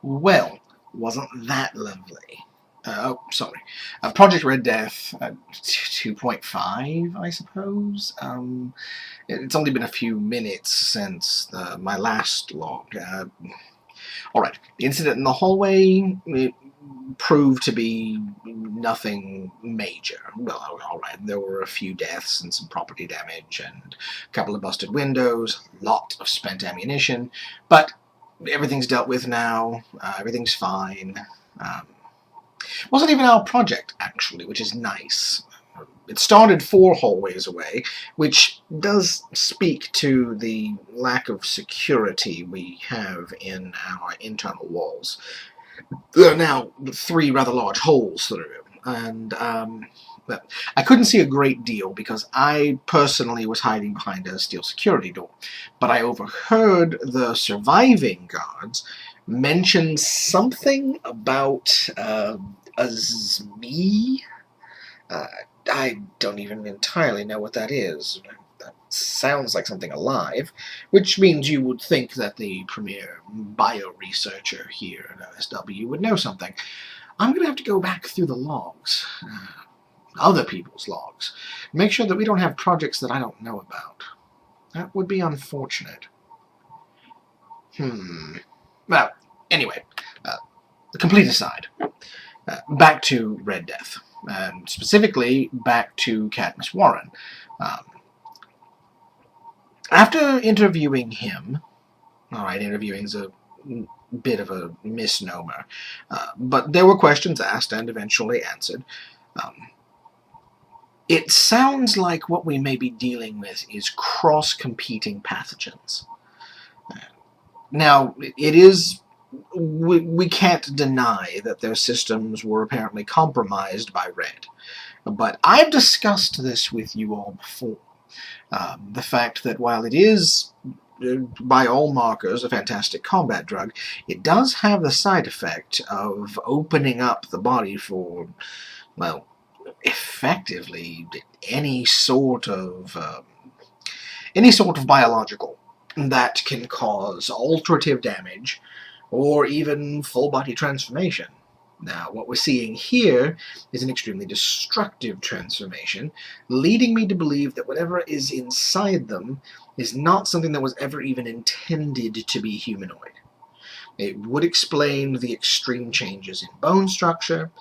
Well, wasn't that lovely? Oh, sorry. Project Red Death 2.5, I suppose. It's only been a few minutes since my last log. Alright, the incident in the hallway, it proved to be nothing major. Well, alright, there were a few deaths and some property damage and a couple of busted windows, a lot of spent ammunition, but everything's dealt with now, everything's fine. Wasn't even our project, actually, which is nice. It started 4 hallways away, which does speak to the lack of security we have in our internal walls. There are now 3 rather large holes through, and well, I couldn't see a great deal because I personally was hiding behind a steel security door, but I overheard the surviving guards mention something about a Zmee. I don't even entirely know what that is. That sounds like something alive, which means you would think that the premier bio-researcher here at OSW would know something. I'm going to have to go back through the logs, other people's logs, make sure that we don't have projects that I don't know about. That would be unfortunate. Well, anyway, the complete aside. Back to Red Death, and specifically back to Cadmus Warren. After interviewing him, alright, interviewing's a bit of a misnomer, but there were questions asked and eventually answered. It sounds like what we may be dealing with is cross-competing pathogens. Now, it is... We can't deny that their systems were apparently compromised by Red. But I've discussed this with you all before. The fact that while it is, by all markers, a fantastic combat drug, it does have the side effect of opening up the body for, well, effectively any sort of biological that can cause alterative damage or even full-body transformation. Now, what we're seeing here is an extremely destructive transformation, leading me to believe that whatever is inside them is not something that was ever even intended to be humanoid. It would explain the extreme changes in bone structure,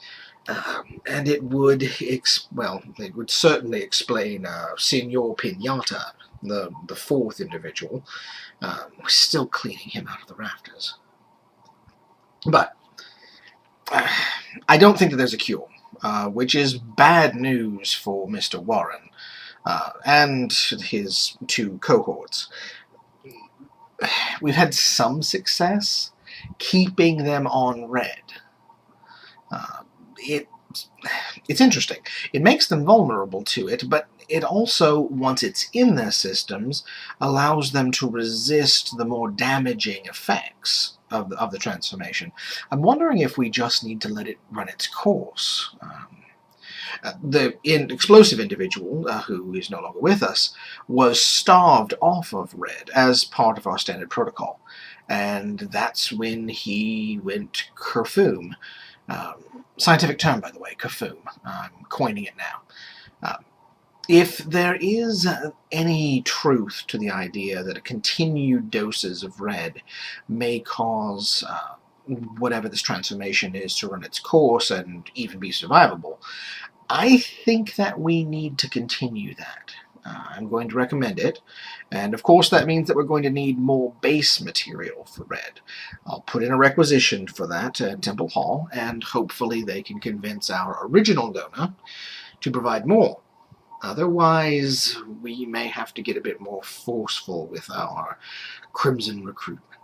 and it would, it would certainly explain Senor Pinata, the 4th individual. We're still cleaning him out of the rafters. But I don't think that there's a cure, which is bad news for Mr. Warren and his 2 cohorts. We've had some success keeping them on Red. It's interesting. It makes them vulnerable to it, but it also, once it's in their systems, allows them to resist the more damaging effects of the transformation. I'm wondering if we just need to let it run its course. The explosive individual, who is no longer with us, was starved off of Red as part of our standard protocol, and that's when he went kerfoom. Scientific term, by the way, kerfoom. I'm coining it now. If there is any truth to the idea that continued doses of Red may cause whatever this transformation is to run its course and even be survivable, I think that we need to continue that. I'm going to recommend it, and of course that means that we're going to need more base material for Red. I'll put in a requisition for that at Temple Hall, and hopefully they can convince our original donor to provide more. Otherwise, we may have to get a bit more forceful with our Crimson recruitment.